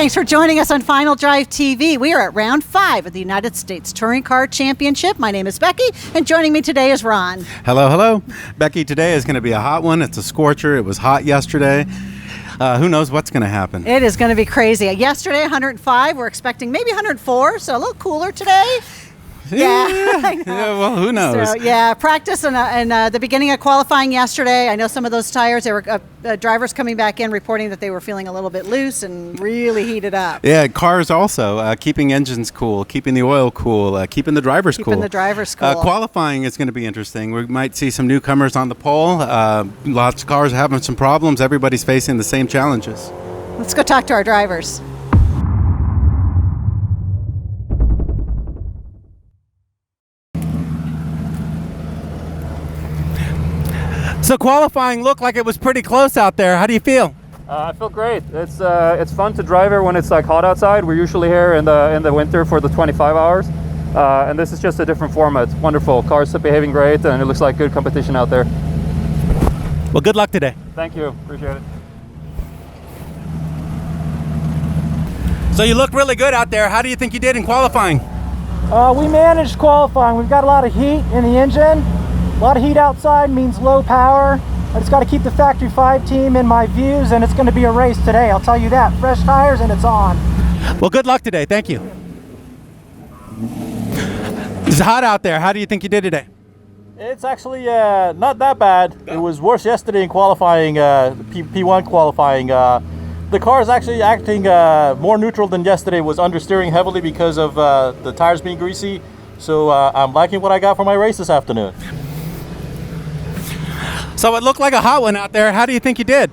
Thanks for joining us on Final Drive TV. We are at round 5 of the United States Touring Car Championship. My name is Becky, and joining me today is Ron. Hello. Becky, today is going to be a hot one. It's a scorcher. It was hot yesterday. Who knows what's going to happen? It is going to be crazy. Yesterday, 105. We're expecting maybe 104, so a little cooler today. Yeah. Well, who knows? So, practice in the beginning of qualifying yesterday. I know some of those tires, there were drivers coming back in reporting that they were feeling a little bit loose and really heated up. Yeah, cars also, keeping engines cool, keeping the oil cool, keeping the drivers cool. Qualifying is going to be interesting. We might see some newcomers on the pole. Lots of cars having some problems. Everybody's facing the same challenges. Let's go talk to our drivers. So qualifying looked like it was pretty close out there. How do you feel? I feel great. It's fun to drive here when it's like hot outside. We're usually here in the winter for the 25 hours, and this is just a different format. It's wonderful. Cars are behaving great, and it looks like good competition out there. Well, good luck today. Thank you. Appreciate it. So you look really good out there. How do you think you did in qualifying? We managed qualifying. We've got a lot of heat in the engine. A lot of heat outside means low power. I just got to keep the Factory 5 team in my views, and it's going to be a race today. I'll tell you that. Fresh tires, and it's on. Well, good luck today. Thank you. It's hot out there. How do you think you did today? It's actually not that bad. It was worse yesterday in qualifying, P1 qualifying. The car is actually acting more neutral than yesterday. Was understeering heavily because of the tires being greasy. So I'm liking what I got for my race this afternoon. So it looked like a hot one out there. How do you think you did?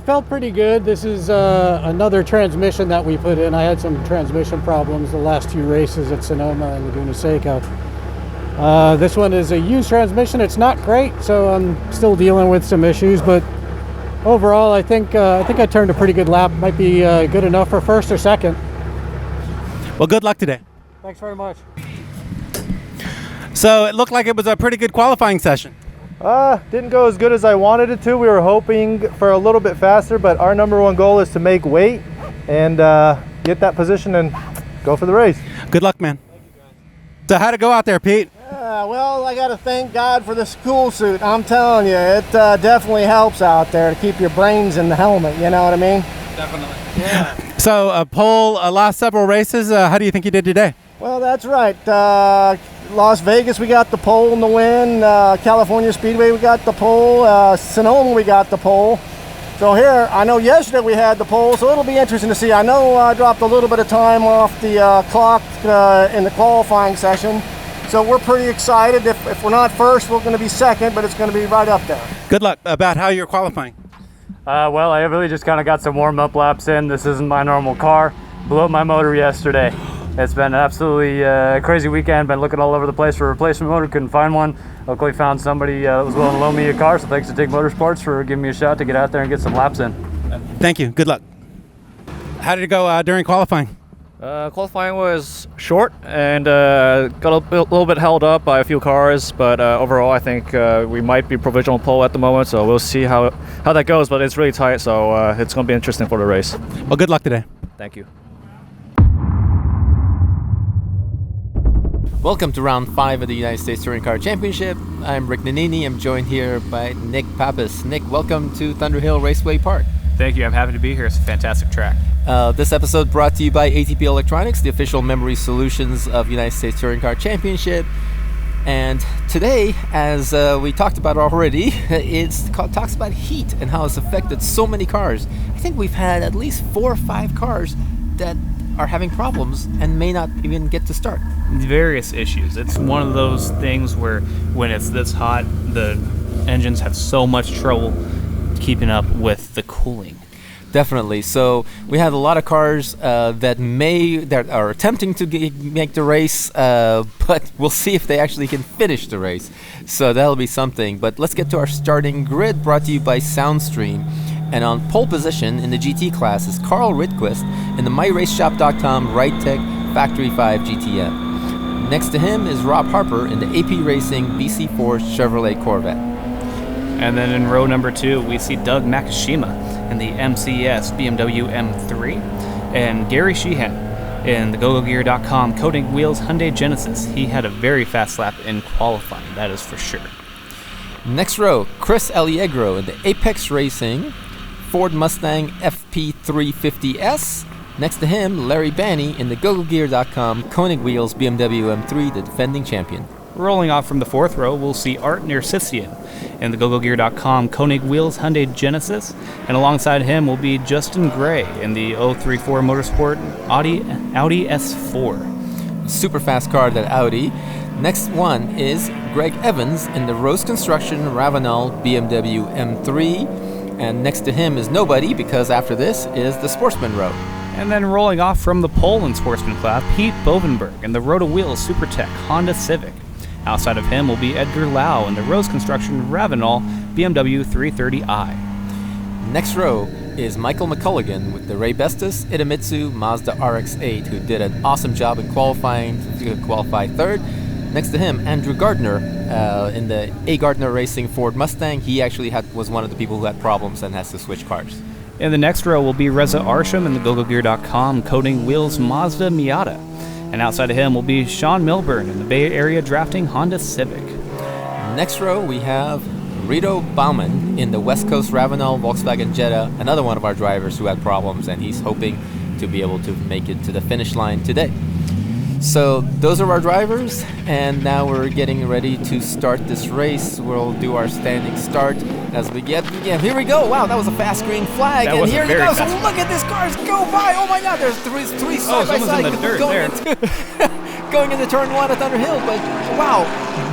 Felt pretty good. This is another transmission that we put in. I had some transmission problems the last 2 races at Sonoma and Laguna Seca. This one is a used transmission. It's not great, so I'm still dealing with some issues. But overall, I think I turned a pretty good lap. Might be good enough for first or second. Well, good luck today. Thanks very much. So it looked like it was a pretty good qualifying session. Didn't go as good as I wanted it to. We were hoping for a little bit faster, but our number one goal is to make weight and get that position and go for the race. Good luck, man. So how'd it go out there, Pete? Well, I got to thank God for this cool suit. I'm telling you, it definitely helps out there to keep your brains in the helmet. You know what I mean? Definitely. Yeah. So pole last several races. How do you think you did today? Well, that's right. Las Vegas, we got the pole in the win. California Speedway, we got the pole. Sonoma, we got the pole. So here, I know yesterday we had the pole, so it'll be interesting to see. I know I dropped a little bit of time off the clock in the qualifying session. So we're pretty excited. If we're not first, we're going to be second, but it's going to be right up there. Good luck. About how you're qualifying? Well, I really just kind of got some warm-up laps in. This isn't my normal car. Blew up my motor yesterday. It's been an absolutely crazy weekend. Been looking all over the place for a replacement motor. Couldn't find one. Luckily found somebody that was willing to loan me a car. So thanks to Dig Motorsports for giving me a shot to get out there and get some laps in. Thank you. Good luck. How did it go during qualifying? Qualifying was short and got a little bit held up by a few cars. But overall, I think we might be provisional pole at the moment. So we'll see how that goes. But it's really tight. So it's going to be interesting for the race. Well, good luck today. Thank you. Welcome to round 5 of the United States Touring Car Championship. I'm Rick Nannini. I'm joined here by Nick Pappas. Nick, welcome to Thunderhill Raceway Park. Thank you. I'm happy to be here. It's a fantastic track. This episode brought to you by ATP Electronics, the official memory solutions of United States Touring Car Championship. And today, as we talked about already, talks about heat and how it's affected so many cars. I think we've had at least 4 or 5 cars that are having problems and may not even get to start. Various issues. It's one of those things where when it's this hot, the engines have so much trouble keeping up with the cooling. Definitely. So we have a lot of cars that are attempting to make the race, but we'll see if they actually can finish the race. So that'll be something. But let's get to our starting grid, brought to you by Soundstream. And on pole position in the GT class is Carl Rydquist in the MyRaceShop.com Rydtech Factory 5 GTM. Next to him is Rob Harper in the AP Racing BC4 Chevrolet Corvette. And then in row number 2, we see Doug Makishima in the MCS BMW M3. And Gary Sheehan in the GoGoGear.com Koenig Wheels Hyundai Genesis. He had a very fast lap in qualifying, that is for sure. Next row, Chris Alliegro in the Apex Racing Ford Mustang FP350S. Next to him, Larry Bani in the GoGoGear.com Koenig Wheels BMW M3, the defending champion. Rolling off from the fourth row, we'll see Art Nersisyan in the GoGoGear.com Koenig Wheels Hyundai Genesis, and alongside him will be Justin Gray in the 034 Motorsport Audi S4. Super fast car, that Audi. Next one is Greg Evans in the Rose Construction Ravenel BMW M3, and next to him is nobody, because after this is the Sportsman row. And then rolling off from the pole in Sportsman class, Pete Bovenberg in the Roto Wheels SuperTech Honda Civic. Outside of him will be Edgar Lau in the Rose Construction Ravenel BMW 330i. Next row is Michael McCulligan with the Ray Bestis Idemitsu Mazda RX-8, who did an awesome job in qualifying, qualified third. Next to him, Andrew Gardner in the A. Gardner Racing Ford Mustang. He actually was one of the people who had problems and has to switch cars. In the next row will be Reza Arsham in the GoGoGear.com Koenig Wheels Mazda Miata. And outside of him will be Sean Milburn in the Bay Area Drafting Honda Civic. Next row we have Reto Baumann in the West Coast Ravenel Volkswagen Jetta, another one of our drivers who had problems, and he's hoping to be able to make it to the finish line today. So those are our drivers, and now we're getting ready to start this race. We'll do our standing start as we get. Yeah, here we go. Wow, that was a fast green flag, and here it goes. Look at this cars go by. Oh my God, there's three side by side going into turn one at Thunderhill. But wow,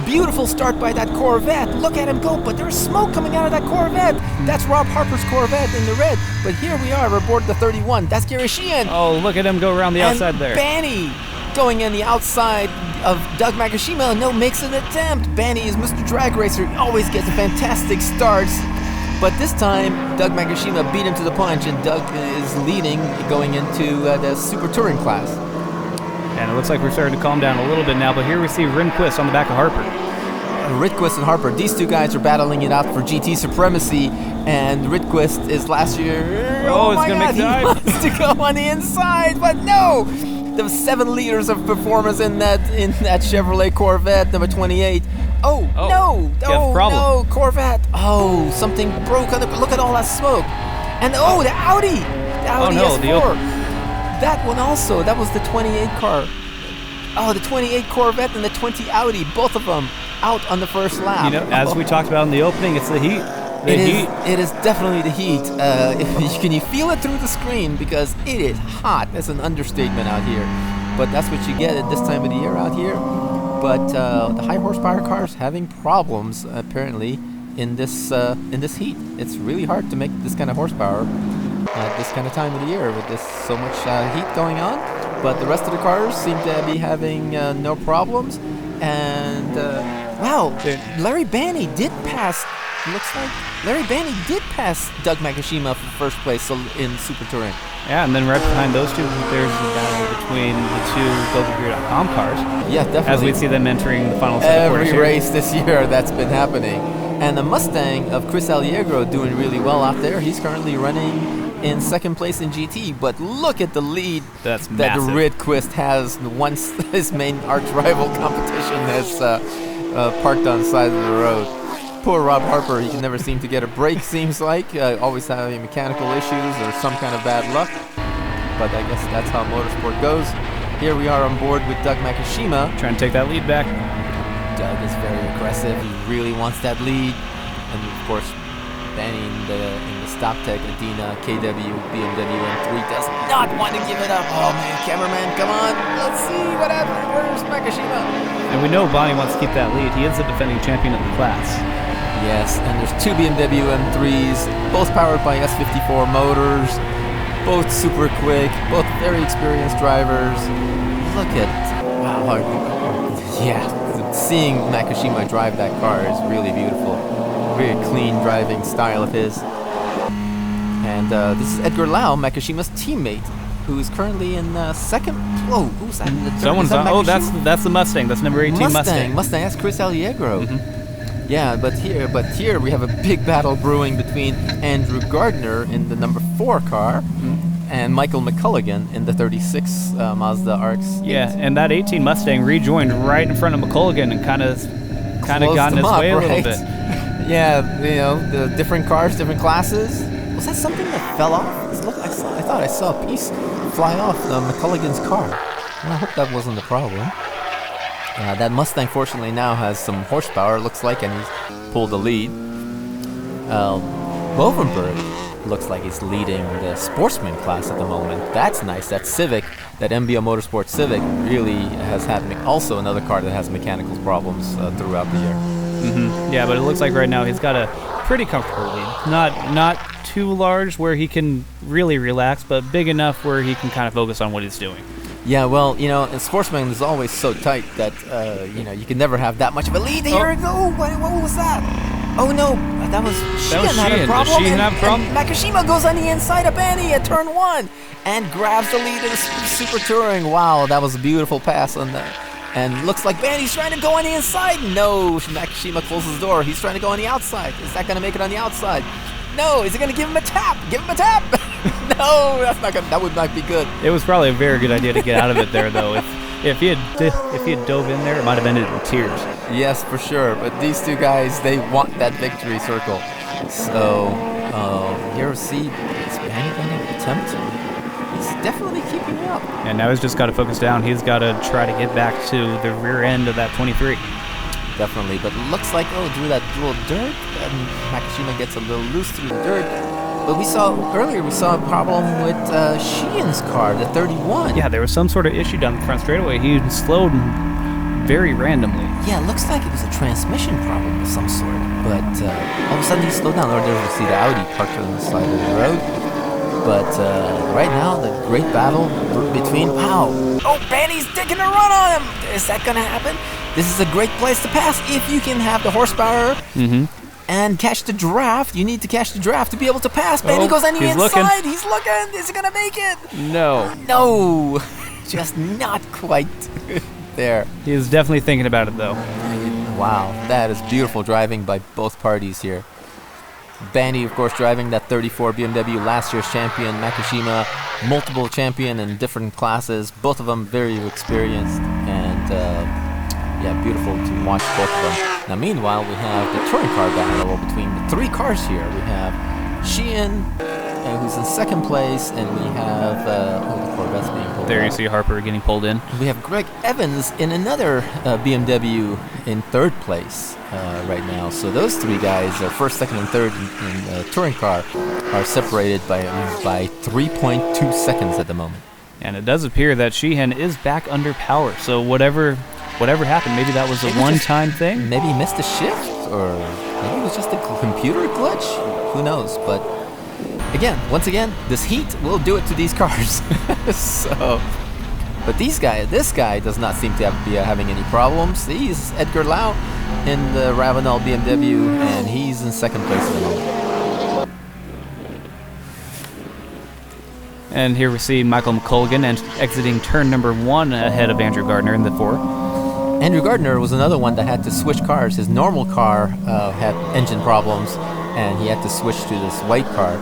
beautiful start by that Corvette. Look at him go, but there's smoke coming out of that Corvette. That's Rob Harper's Corvette in the red. But here we are aboard the 31. That's Gary Sheehan. Oh, look at him go around the outside there. Bani going in the outside of Doug Makishima. No, makes an attempt. Bani is Mr. Drag Racer. He always gets fantastic starts. But this time, Doug Makishima beat him to the punch, and Doug is leading going into the Super Touring class. And it looks like we're starting to calm down a little bit now, but here we see Rydquist on the back of Harper. Rydquist and Harper, these two guys are battling it out for GT supremacy, and Rydquist is last year. Oh, it's going to make he wants to go on the inside, but no! There was 7 liters of performance in that Chevrolet Corvette number 28. Oh no! Oh no, Corvette! Oh, something broke on the. Look at all that smoke, and the Audi, S4. That one also. That was the 28 car. Oh, the 28 Corvette and the 20 Audi, both of them out on the first lap. You know, as we talked about in the opening, it's the heat. It is definitely the heat. Can you feel it through the screen? Because it is hot. That's an understatement out here. But that's what you get at this time of the year out here. But the high horsepower cars having problems apparently in this heat. It's really hard to make this kind of horsepower at this kind of time of the year with this so much heat going on. But the rest of the cars seem to be having no problems. And wow, Larry Bani did pass. Looks like Larry Bani did pass Doug Makishima for first place in Super Touring. Yeah, and then right behind those two, there's the battle between the two GoGoGear.com cars. Yeah, definitely. As we see them entering the final set of quarters. Every race this year that's been happening. And the Mustang of Chris Alliegro doing really well out there. He's currently running in second place in GT, but look at the lead that Rydquist has once his main arch rival competition has parked on the side of the road. Poor Rob Harper, he can never seem to get a break, seems like. Always having mechanical issues or some kind of bad luck. But I guess that's how motorsport goes. Here we are on board with Doug Makishima. Trying to take that lead back. Doug is very aggressive. He really wants that lead. And of course, Bani in the Stock Tech Adina KW BMW M3 does not want to give it up. Oh man, cameraman, come on. Let's see what happens. Where's Makishima? And we know Bani wants to keep that lead. He is the defending champion of the class. Yes, and there's 2 BMW M3s, both powered by S54 motors, both super quick, both very experienced drivers. Look at, wow, yeah, seeing Makishima drive that car is really beautiful. Very clean driving style of his. And this is Edgar Lau, Makishima's teammate, who is currently in second. Whoa, who's that? Someone's on. Oh, that's the Mustang. That's number 18 Mustang. Mustang, that's Chris Alliegro. Yeah, but here we have a big battle brewing between Andrew Gardner in the number 4 car and Michael McCulloughan in the 36 Mazda RX. Yeah, and that 18 Mustang rejoined right in front of McCulloughan and kind of got in his way a little bit. Yeah, you know, the different cars, different classes. Was that something that fell off? I thought I saw a piece fly off McCulloughan's car. Well, I hope that wasn't the problem. That Mustang fortunately now has some horsepower, looks like, and he's pulled the lead. Bovenberg looks like he's leading the Sportsman class at the moment. That's nice. That Civic, that MBO Motorsport Civic, really has had also another car that has mechanical problems throughout the year. Mm-hmm. Yeah, but it looks like right now he's got a pretty comfortable lead. Not too large where he can really relax, but big enough where he can kind of focus on what he's doing. Yeah, well, you know, Sportsman is always so tight that, you know, you can never have that much of a lead. Here we go. What was that? Oh, no. That was Sheehan had a problem. Sheehan had a problem? And Makishima goes on the inside of Bani at turn 1 and grabs the lead in the Super Touring. Wow, that was a beautiful pass on that. And looks like Bani's trying to go on the inside. No, Makishima closes the door. He's trying to go on the outside. Is that going to make it on the outside? No, is he going to give him a tap? Give him a tap! No, that's not good. That would not be good. It was probably a very good idea to get out of it there, though. If he had dove in there, it might have ended in tears. Yes, for sure. But these two guys, they want that victory circle. So here we see, is Bani going to attempt? He's definitely keeping up. And now he's just got to focus down. He's got to try to get back to the rear end of that 23. Definitely, but it looks like, through that little dirt, and Makishima gets a little loose through the dirt. But we saw a problem with Sheehan's car, the 31. Yeah, there was some sort of issue down the front straightaway. He slowed very randomly. Yeah, it looks like it was a transmission problem of some sort. But all of a sudden he slowed down. Or there we see the Audi parked on the side of the road. But right now, the great battle between... Wow! Oh, Bani's taking a run on him! Is that going to happen? This is a great place to pass if you can have the horsepower and catch the draft. You need to catch the draft to be able to pass. Bani goes on the inside. Looking. He's looking. Is he going to make it? No. Just not quite there. He's definitely thinking about it, though. Wow, that is beautiful driving by both parties here. Bani, of course, driving that 34 BMW, last year's champion. Makishima, multiple champion in different classes. Both of them very experienced and... yeah, beautiful to watch both of them. Now, meanwhile, we have the touring car battle between the 3 cars here. We have Sheehan, who's in second place, and we have the Corvette's being pulled There out. you see Harper getting pulled in. We have Greg Evans in another BMW in third place right now. So those 3 guys, first, second, and third in touring car, are separated by 3.2 seconds at the moment. And it does appear that Sheehan is back under power. So whatever happened, maybe that was a one-time thing? Maybe he missed a shift, or maybe it was just a computer glitch. Who knows? But once again, this heat will do it to these cars. So, but this guy does not seem to be having any problems. He's Edgar Lau in the Ravenel BMW, and he's in second place at the moment. And here we see Michael McCulloughan exiting turn number 1 ahead of Andrew Gardner in the 4. Andrew Gardner was another one that had to switch cars. His normal car had engine problems, and he had to switch to this white car,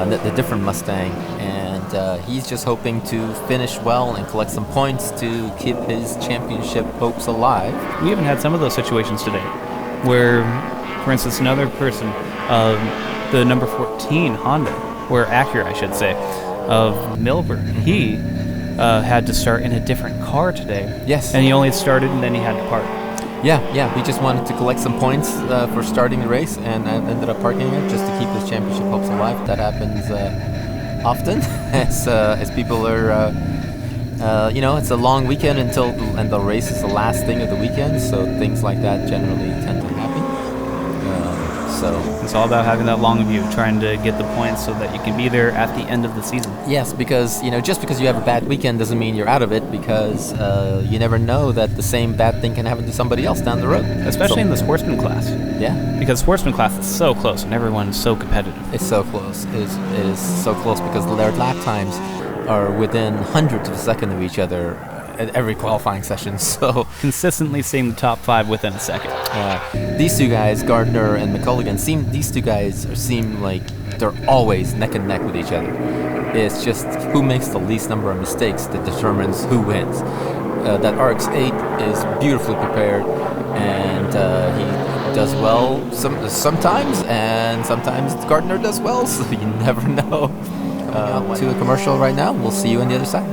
the different Mustang. And he's just hoping to finish well and collect some points to keep his championship hopes alive. We even had some of those situations today, where, for instance, another person, the number 14 Honda, or Acura, I should say, of Milburn, he had to start in a different car today. Yes. And he only started and then he had to park. Yeah, he just wanted to collect some points for starting the race and ended up parking it just to keep his championship hopes alive. That happens often as people are, it's a long weekend and the race is the last thing of the weekend, so things like that generally tend to happen. So it's all about having that long view, trying to get the points so that you can be there at the end of the season. Yes, because just because you have a bad weekend doesn't mean you're out of it, because you never know that the same bad thing can happen to somebody else down the road. Especially in the Sportsman class. Yeah. Because Sportsman class is so close and everyone's so competitive. It's so close. It is so close because their lap times are within hundredths of a second of each other. at every qualifying session. So consistently seeing the top 5 within a second. These two guys, Gardner and McCulligan, seem like they're always neck and neck with each other. It's just who makes the least number of mistakes that determines who wins. That RX-8 is beautifully prepared, and he does well sometimes, and sometimes Gardner does well, so you never know. To a commercial right now. We'll see you on the other side.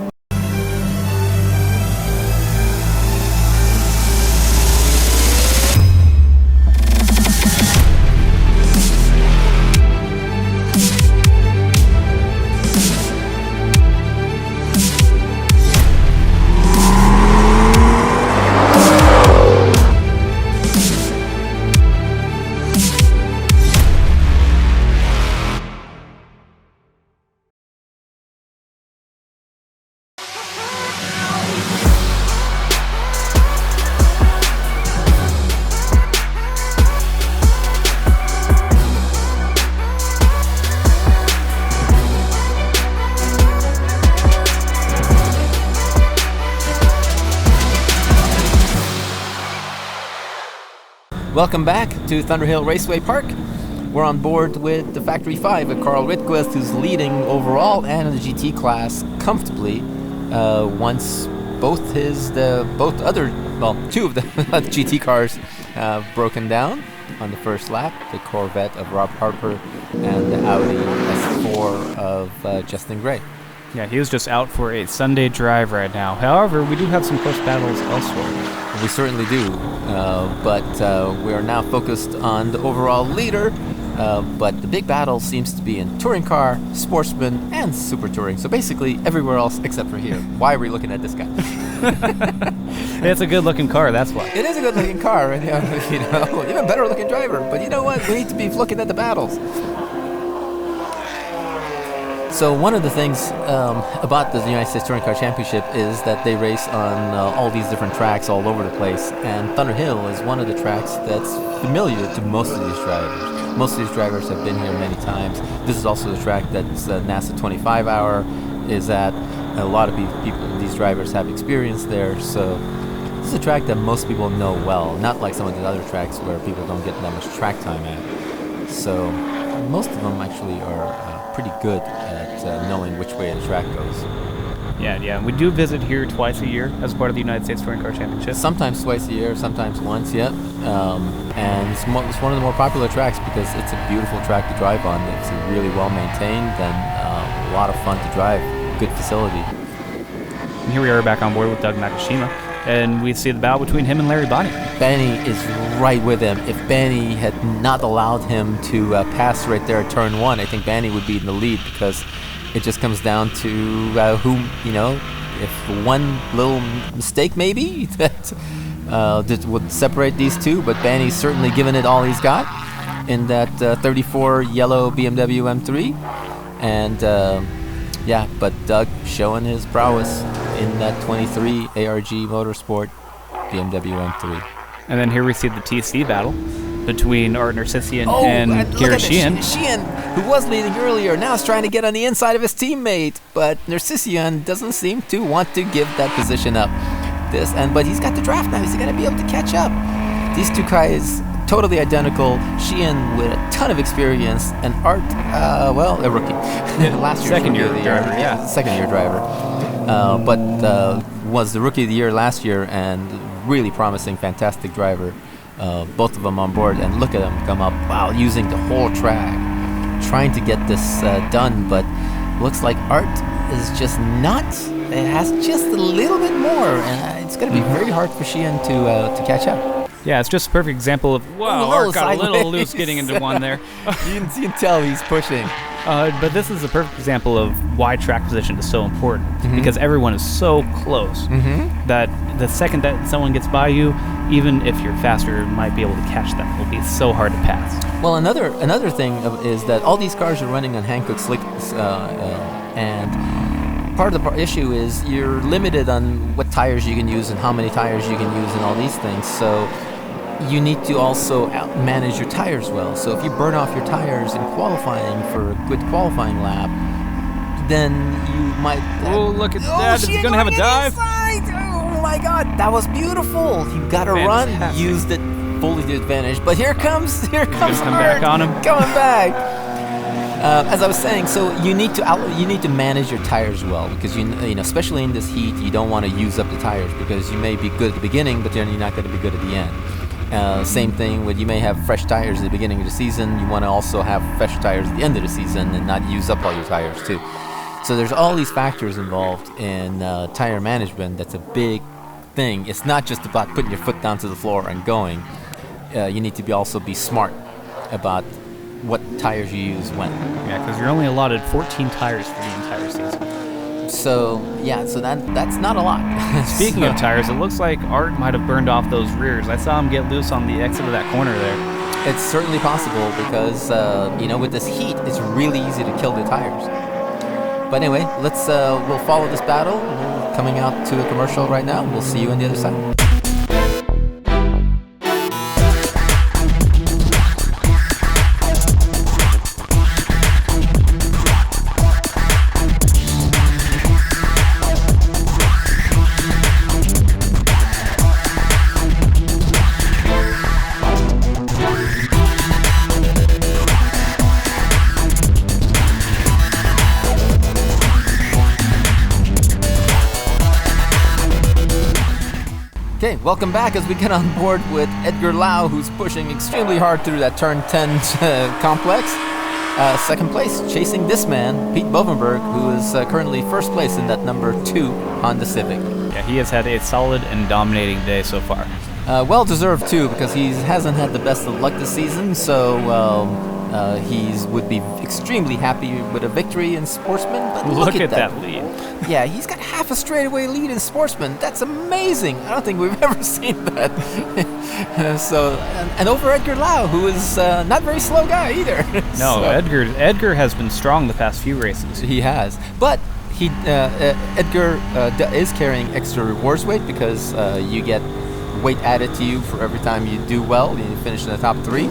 Welcome back to Thunderhill Raceway Park. We're on board with the Factory 5 with Carl Rydquist, who's leading overall and in the GT class comfortably. Once two of the GT cars have broken down on the first lap, the Corvette of Rob Harper and the Audi S4 of Justin Gray. Yeah, he was just out for a Sunday drive right now. However, we do have some close battles elsewhere. We certainly do, but we are now focused on the overall leader. But the big battle seems to be in touring car, sportsman, and super touring. So basically everywhere else except for here. Why are we looking at this guy? It's a good-looking car, that's why. It is a good-looking car, and even better-looking driver. But you know what? We need to be looking at the battles. So one of the things about the United States Touring Car Championship is that they race on all these different tracks all over the place, and Thunderhill is one of the tracks that's familiar to most of these drivers. Most of these drivers have been here many times. This is also the track that NASA 25 Hour is at. A lot of these drivers have experience there, so this is a track that most people know well, not like some of the other tracks where people don't get that much track time at. So most of them actually are pretty good at knowing which way the track goes. Yeah. We do visit here twice a year as part of the United States Touring Car Championship. Sometimes twice a year, sometimes once, yeah. And it's one of the more popular tracks because it's a beautiful track to drive on. It's really well maintained and a lot of fun to drive. Good facility. And here we are back on board with Doug Makishima, and we see the battle between him and Larry Bani. Benny is right with him. If Benny had not allowed him to pass right there at turn 1, I think Benny would be in the lead because it just comes down to if one little mistake maybe that would separate these two, but Benny's certainly given it all he's got in that 34 yellow BMW M3. And but Doug showing his prowess in that 23 ARG Motorsport BMW M3. And then here we see the TC battle between Nersisyan and Gary Sheehan. Sheehan, who was leading earlier, now is trying to get on the inside of his teammate, but Nersisyan doesn't seem to want to give that position up. But he's got the draft now. He's going to be able to catch up. These two guys, totally identical. Sheehan with a ton of experience, and Art, a rookie. Last year, second-year driver. Yeah, second-year driver. But was the rookie of the year last year, and really promising, fantastic driver. Both of them on board, and look at them come up, using the whole track, trying to get this done, but looks like Art is just not. It has just a little bit more, and it's going to be very hard for Sheehan to catch up. Yeah, it's just a perfect example of, Art got a little loose getting into one there. You can tell he's pushing. But this is a perfect example of why track position is so important, because everyone is so close that the second that someone gets by you, even if you're faster, might be able to catch them. It'll be so hard to pass. Well, another thing is that all these cars are running on Hankook slicks, and part of the issue is you're limited on what tires you can use and how many tires you can use and all these things. So you need to also manage your tires well. So if you burn off your tires in qualifying for a good qualifying lap, then you might... look at that. It's going to have a dive. my God, that was beautiful. You got to run, used it fully to advantage. But here comes come back on him. Coming back. As I was saying, so you need to manage your tires well, because you know, especially in this heat, you don't want to use up the tires, because you may be good at the beginning, but then you're not going to be good at the end. Same thing with, you may have fresh tires at the beginning of the season. You want to also have fresh tires at the end of the season and not use up all your tires too. So there's all these factors involved in tire management. That's a big thing. It's not just about putting your foot down to the floor and going. You need to also be smart about what tires you use when. Yeah, because you're only allotted 14 tires for the entire season. So that's not a lot. Speaking of tires, it looks like Art might have burned off those rears. I saw him get loose on the exit of that corner there. It's certainly possible, because with this heat, it's really easy to kill the tires. But anyway, we'll follow this battle. We're coming out to a commercial right now. We'll see you on the other side. Okay, welcome back as we get on board with Edgar Lau, who's pushing extremely hard through that turn 10 complex. Second place, chasing this man, Pete Bovenberg, who is currently first place in that number 2 Honda Civic. Yeah, he has had a solid and dominating day so far. Well deserved too, because he hasn't had the best of luck this season, so he would be extremely happy with a victory in Sportsman. But look at that lead. Yeah, he's got half a straightaway lead in Sportsman. That's amazing. I don't think we've ever seen that. And over Edgar Lau, who is not very slow guy either. No, Edgar has been strong the past few races. He has, but Edgar is carrying extra rewards weight, because you get weight added to you for every time you do well. You finish in the top 3.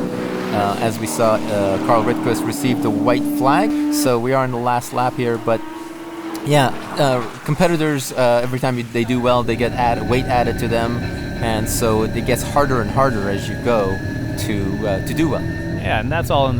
As we saw, Carl Rydquist received the white flag, so we are in the last lap here. But yeah, competitors, every time they do well, they get weight added to them, and so it gets harder and harder as you go to do well. Yeah, and that's all with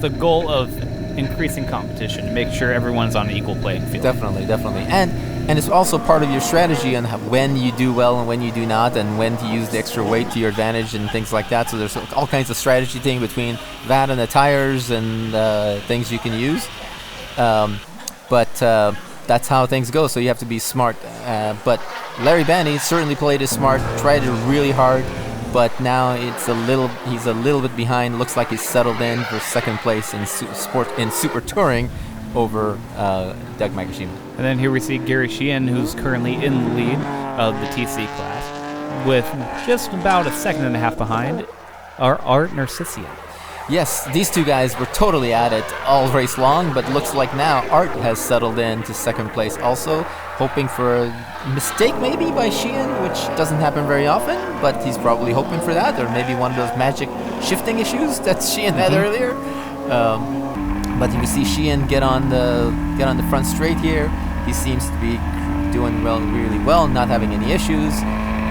the goal of increasing competition, to make sure everyone's on an equal playing field. Definitely, and it's also part of your strategy on when you do well and when you do not, and when to use the extra weight to your advantage and things like that. So there's all kinds of strategy thing between that and the tires and things you can use. But that's how things go. So you have to be smart. But Larry Bani certainly played it smart, tried it really hard. But now he's a little bit behind. Looks like he's settled in for second place in Super Touring over Doug Makishima. And then here we see Gary Sheehan, who's currently in the lead of the TC class, with just about a second and a half behind our Art Nersisyan. Yes, these two guys were totally at it all race long, but looks like now Art has settled in to second place also, hoping for a mistake maybe by Sheehan, which doesn't happen very often, but he's probably hoping for that, or maybe one of those magic shifting issues that Sheehan had earlier. But you can see Sheehan get on the front straight here. He seems to be doing really well, not having any issues,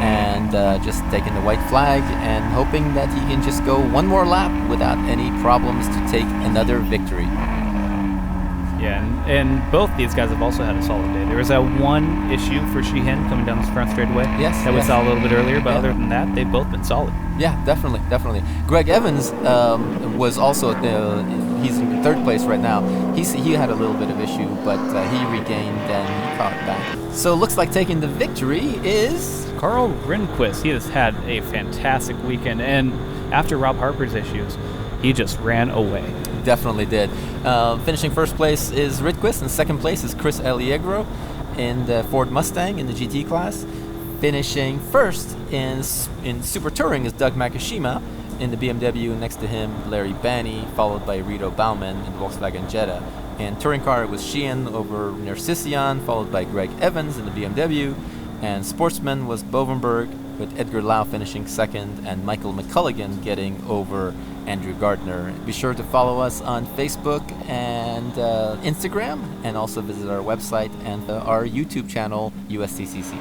and just taking the white flag and hoping that he can just go one more lap without any problems to take another victory. Yeah, and both these guys have also had a solid day. There was that one issue for Sheehan coming down this front straightaway. Yes, that we saw a little bit earlier, but other than that, they've both been solid. Yeah, definitely. Greg Evans was also he's in third place right now. He had a little bit of issue, but he regained and he caught back. So it looks like taking the victory is Carl Rydquist. He has had a fantastic weekend, and after Rob Harper's issues, he just ran away. Definitely did. Finishing first place is Rydquist, and second place is Chris Alliegro in the Ford Mustang in the GT class. Finishing first in Super Touring is Doug Makishima in the BMW. Next to him, Larry Bani, followed by Reto Baumann in the Volkswagen Jetta. In touring car, it was Sheehan over Nersisyan, followed by Greg Evans in the BMW. And Sportsman was Bovenberg, with Edgar Lau finishing second and Michael McCulligan getting over Andrew Gardner. Be sure to follow us on Facebook and Instagram, and also visit our website and our YouTube channel, USTCC.